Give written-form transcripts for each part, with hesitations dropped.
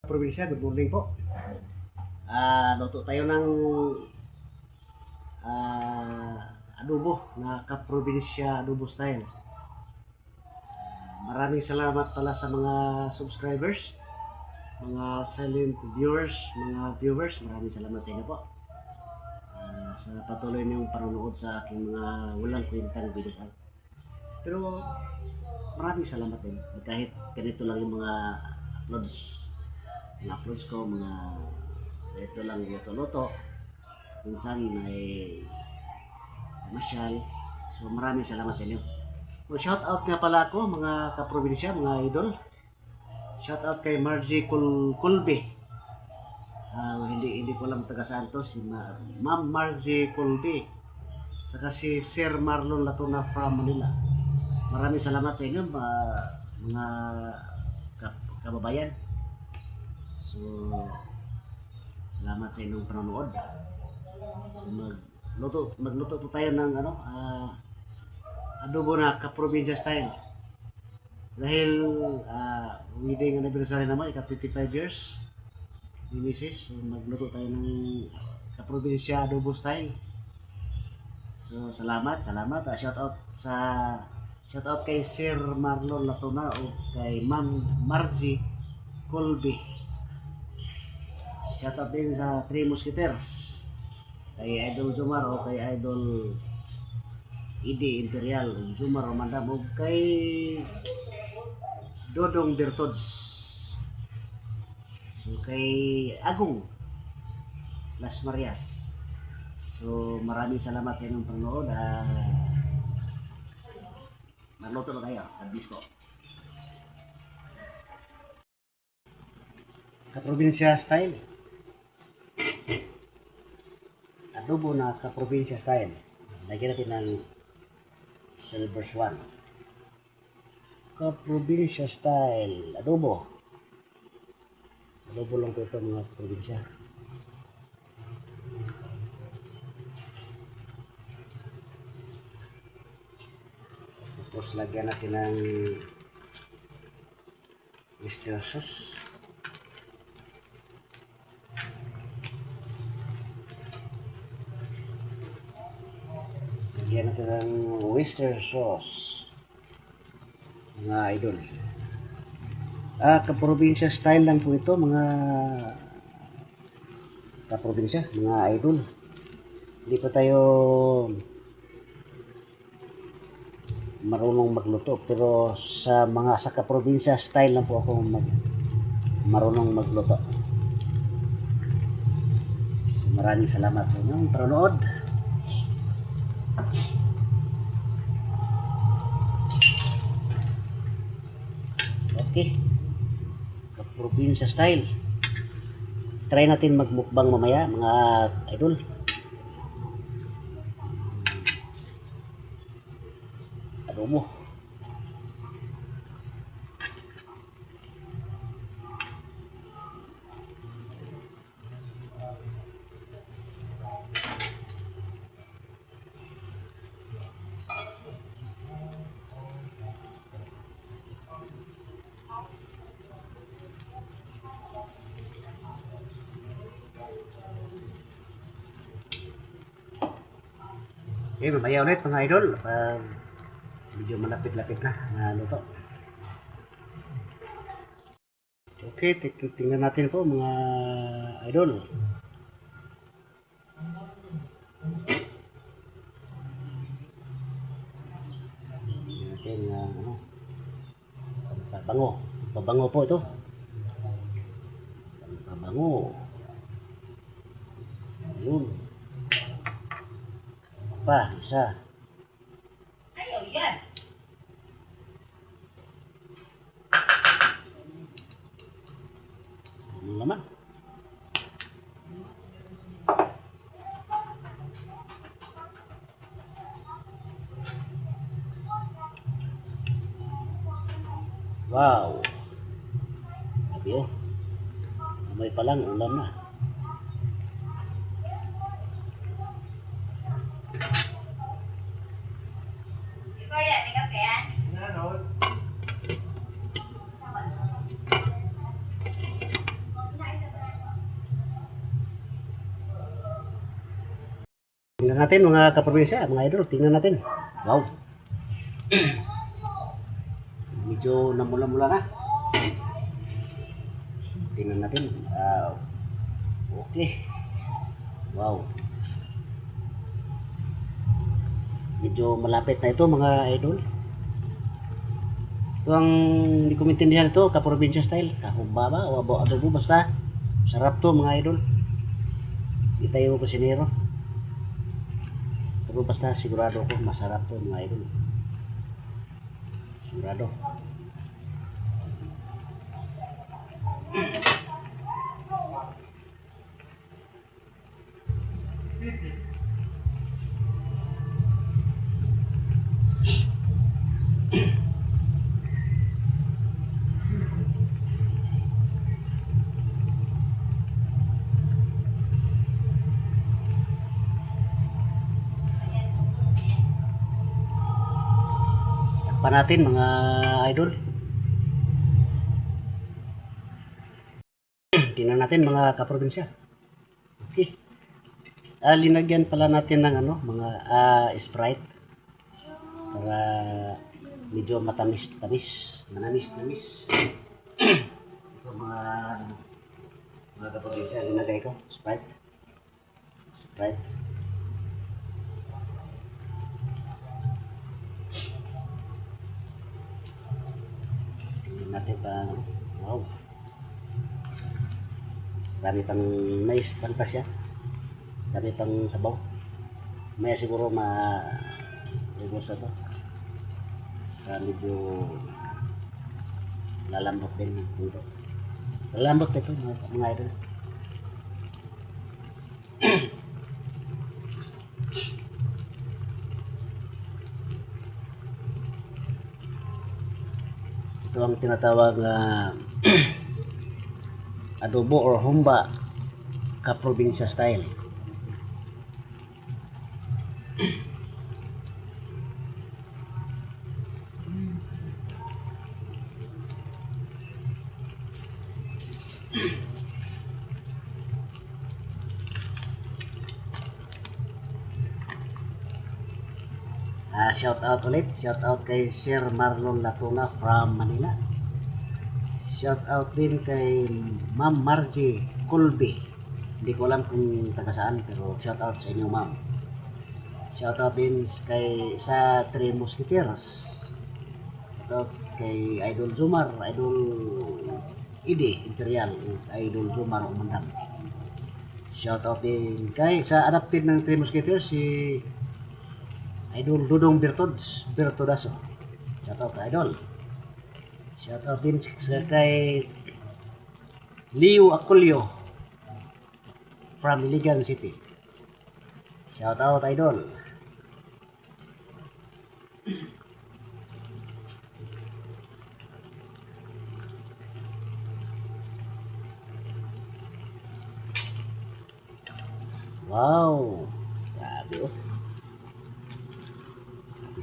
Probinsya, good morning po. Luto tayo ng adobo na kaprobinsya adobo style. Maraming salamat pala sa mga subscribers, mga silent viewers, mga viewers. Maraming salamat sa inyo po. Sa patuloy niyong panonood sa aking mga walang kwentang videos. Pero maraming salamat din. Kahit ganito lang yung mga uploads ko, mga ito lang luto-luto. Minsan may masyal. So maraming salamat sa inyo. Shout out nga pala ako mga kaprobinsya, mga idol. Shout out kay Margie Colby. Hindi ko alam taga saan to, si Ma'am Margie Colby. Saka si Sir Marlon Latuna from Manila. Maraming salamat sa inyo mga kababayan. So salamat sa inyong panonood. So magluto po tayo ng adobo na kaprobinsya style. Dahil wedding anniversary naman, ika-55 years ni Mrs. So magluto tayo ng kaprobinsya adobo style. So salamat. Shout out kay Sir Marlon Latuna o kay Ma'am Margie Colby. Shout out din sa Three Musketeers, kay Idol Jomar o kay Idol Idi Imperial, Jomar Romandam o kay Dodong Bertods, so kay Agong Las Marias. So maraming salamat sa inyong panonood. Magluto na tayo, advis ko. Kaprobinsya style. Adobo na kaprobinsya style. Lagyan natin ng silver swan. Kaprobinsya style adobo. Adobo lang po ito mga kaprobinsya. Tapos lagyan natin ng oyster sauce. Lagyan natin ng oyster sauce, mga idol. Kaprobinsya style lang po ito mga kaprobinsya, mga idol. Hindi pa tayo marunong magluto, pero sa kaprobinsya style lang po ako marunong magluto. So, maraming salamat sa inyong panonood. Okay, kaprobinsya style. Try natin magmukbang mamaya mga idol. Adobo. Okay, mamaya ulit mga idol. Medyo malapit-lapit na luto. Okay, tingnan natin po mga idol. Tingnan natin pabango po ito. Pabango. Yun. Isa. Ayaw yan. Ano naman? Wow. Sabi oh. May palang ulam na. Ikaw yan, ikaw kaya? Ano? Tingnan natin mga kaprobinsya, mga idol. Tingnan natin. Wow. Medyo namula-mula na. Tingnan natin. Okay. Wow. Medyo malapit na ito mga idol. Ito ang hindi ko maintindihan ito, kaprobinsya style. Kahumba ba o adobo, basta sarap to mga idol. Hindi tayo kusinero. Pero basta sigurado ko masarap to mga idol. Sigurado. Pa natin mga idol. Tingnan natin mga kaprobinsya. Okay. Linagyan pala natin ng ano, mga Sprite para medyo matamis-tamis, manamis-tamis. Ito mga kaprobinsya, linagay ko Sprite. Sprite. Natin pa, wow, dami pang nice, fantasya, dami pang sabaw. Maya siguro ma-reverse ito, medyo lalambot din ito, lalambot ito mga idol. Ito ang tinatawag adobo or humba kaprobinsya style. Shout out ulit, shout out kay Sir Marlon Latuna from Manila. Shout out din kay Ma'am Margie Colby. Hindi ko alam kung taga saan, pero shout out sa inyo ma'am. Shout out din sa Three Musketeers. Shout out kay Idol Jumar, Idol Ide Imperial, Idol Jumar Umandang. Shout out din kay sa adapted ng Three Musketeers si Idol Dudong Bertodaso. Shout out Idol. Shout out din sa kay Leo Aculio from Iligan City. Shout out Idol. Wow. Grabe oh.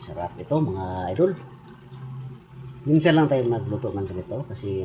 Sarap ito mga idol. Minsan lang tayo magluto ng ganito kasi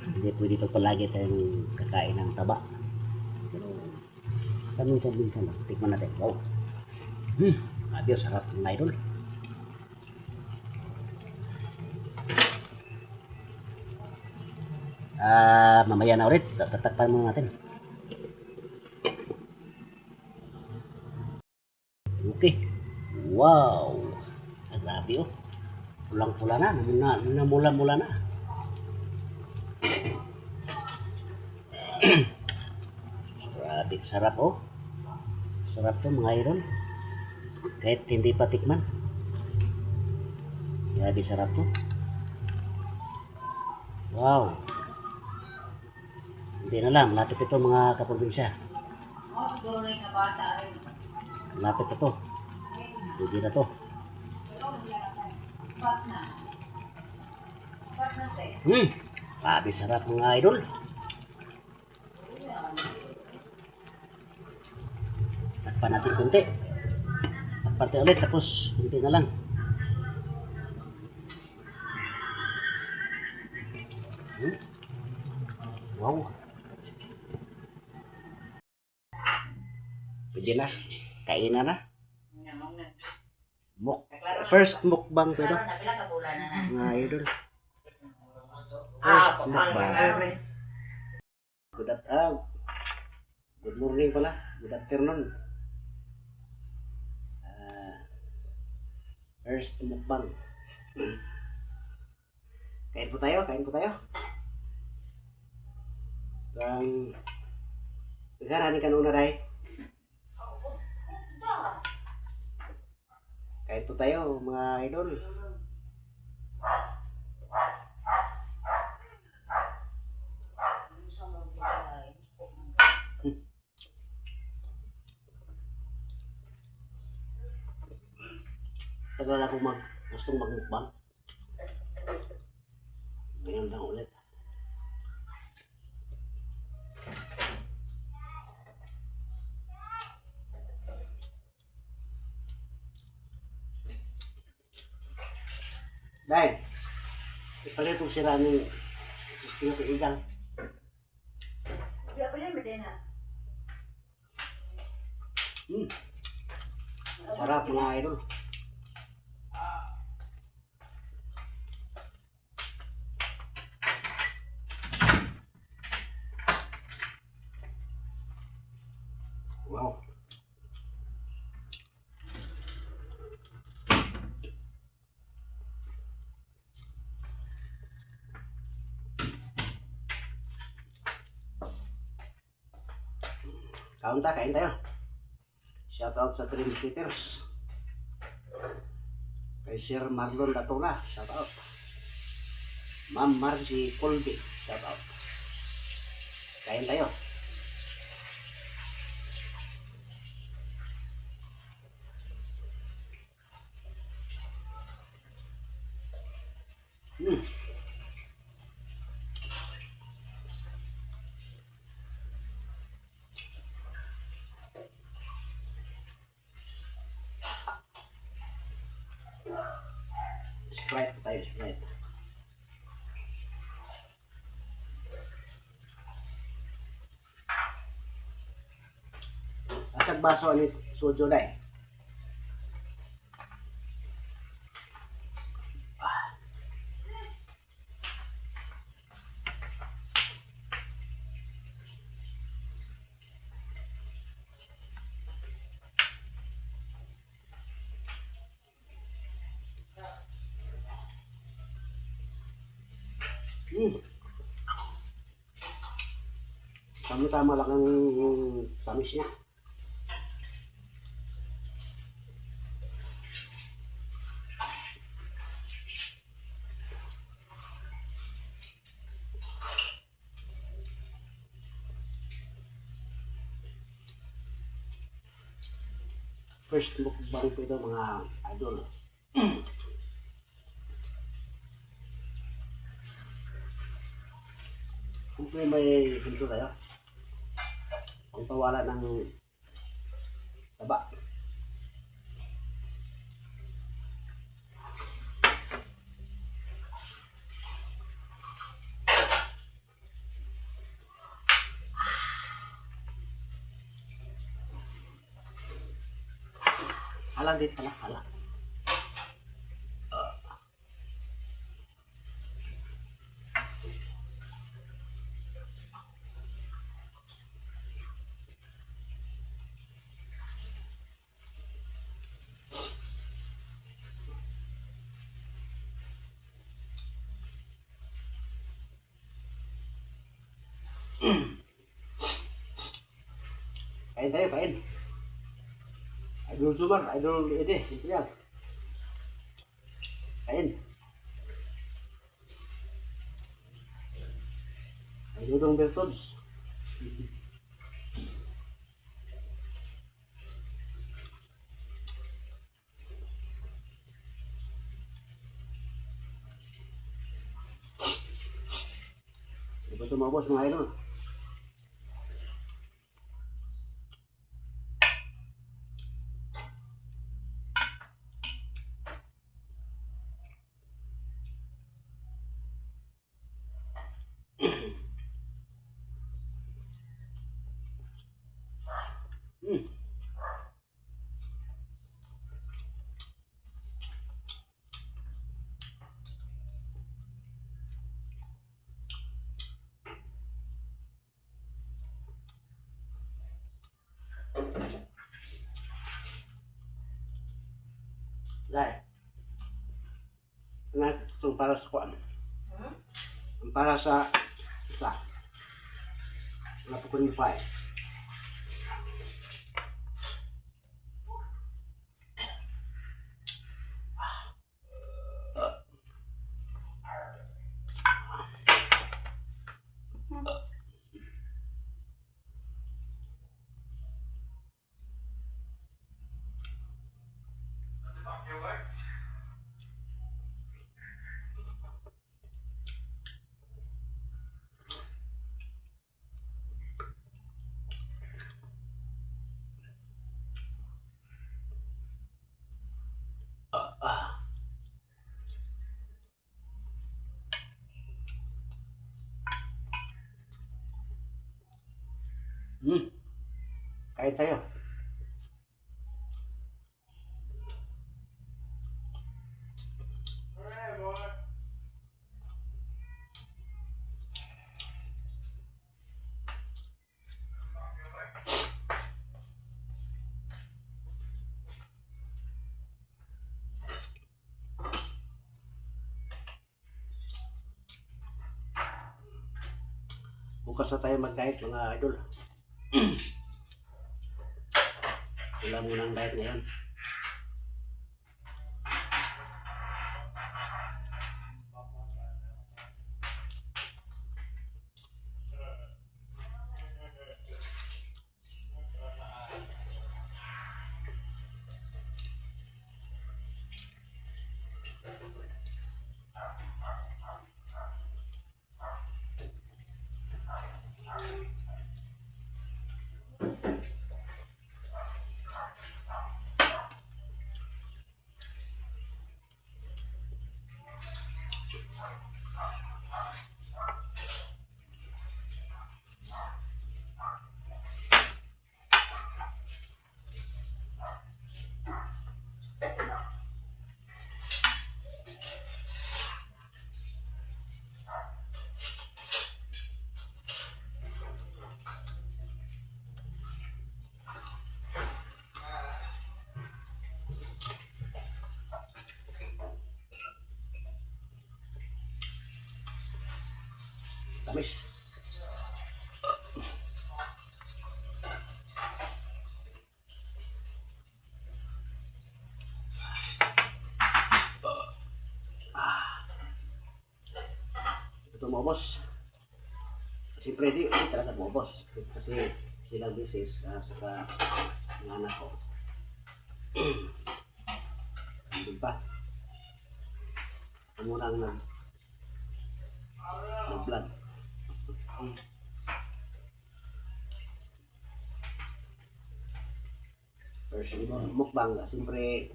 hindi pwede pa palagi tayong kakain ng taba. Pero minsan lang. Tikman natin. Wow. Adios, sarap mga idol. Mamaya na ulit. Tatakpan muna natin. Okay. Wow. Grabe oh. Pulang-pula na. Namula-mula na. Grabe. Sarap oh. Sarap to mga idol. Kahit hindi pa tikman. Grabe sarap to. Wow. Hindi na lang. Lapit ito mga kaprobinsya. Lapit na to. Hindi na to. Grabe sarap mga idol. Takpan natin konti. Takpan natin ulit tapos konti na lang. Wow. Pwede na. Kainan na. Namang na. First mukbang ko ito. Karon na pila ka bulan na na. Mga idol. Ah, First mukbang. Good morning pala. Good afternoon. First mukbang. Kain po tayo. Ang Garani kanuna dai. Kain po tayo mga idol. Tagal ako gustong magmukbang. Ngayon lang ulit. Dahil, ipalit kong sira ng pinakaigang. Ya pala mo din na. Sarap mga idol. Wow. Kain tayo. Shout out sa Dream Theaters. Kay Sir Marlon Latula, shout out. Ma'am Margie Colby, shout out. Kain tayo. Sprite tayo, Sprite. Asag baso ni sojo dai. Tama-tama lang ang tamis niya. First mukbang ko ito mga idol. Kung may hinto tayo, ang tawala ng taba. Halang din pala, halang. Kain tayo, kain. Idol Sumar, Idol Ede, ito yan. Kain. Idol Bertods. Ito tumabos mga idol. Dahil. Itong para sa kuan. Hmm? Para sa isa. Napukun pa eh. Kain tayo. Bukas na tayo mag-diet mga idol. Wala muna ang diet ngayon. Tamis. Ito mo boss. Siyempre di talaga mo boss. Kasi ilang beses saka ng anak ko. Hindi pa. Ito muna ang nag-vlog. First mukbang, siyempre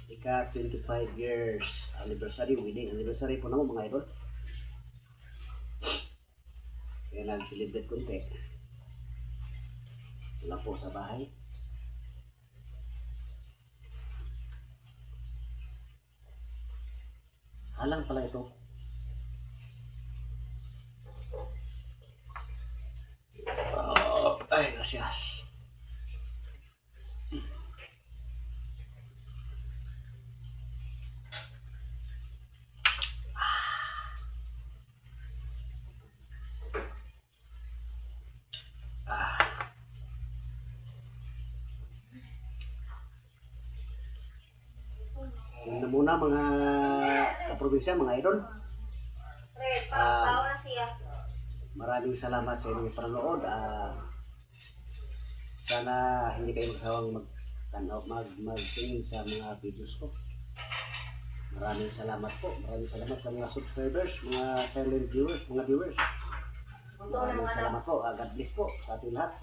ika 25 years anniversary, wedding anniversary po naman mga idol. Kaya nag-celebrate konti. Wala po sa bahay. Halang pala ito. Ay, gracias. Yun na muna mga kaprobinsya, mga idol. Bawa na siya. Maraming salamat sa inyong panonood. Sana hindi kayo magsawang magtingin sa mga videos ko. Maraming salamat po. Maraming salamat sa mga subscribers, mga silent viewers, mga viewers. Maraming salamat po. God bless po sa ating lahat.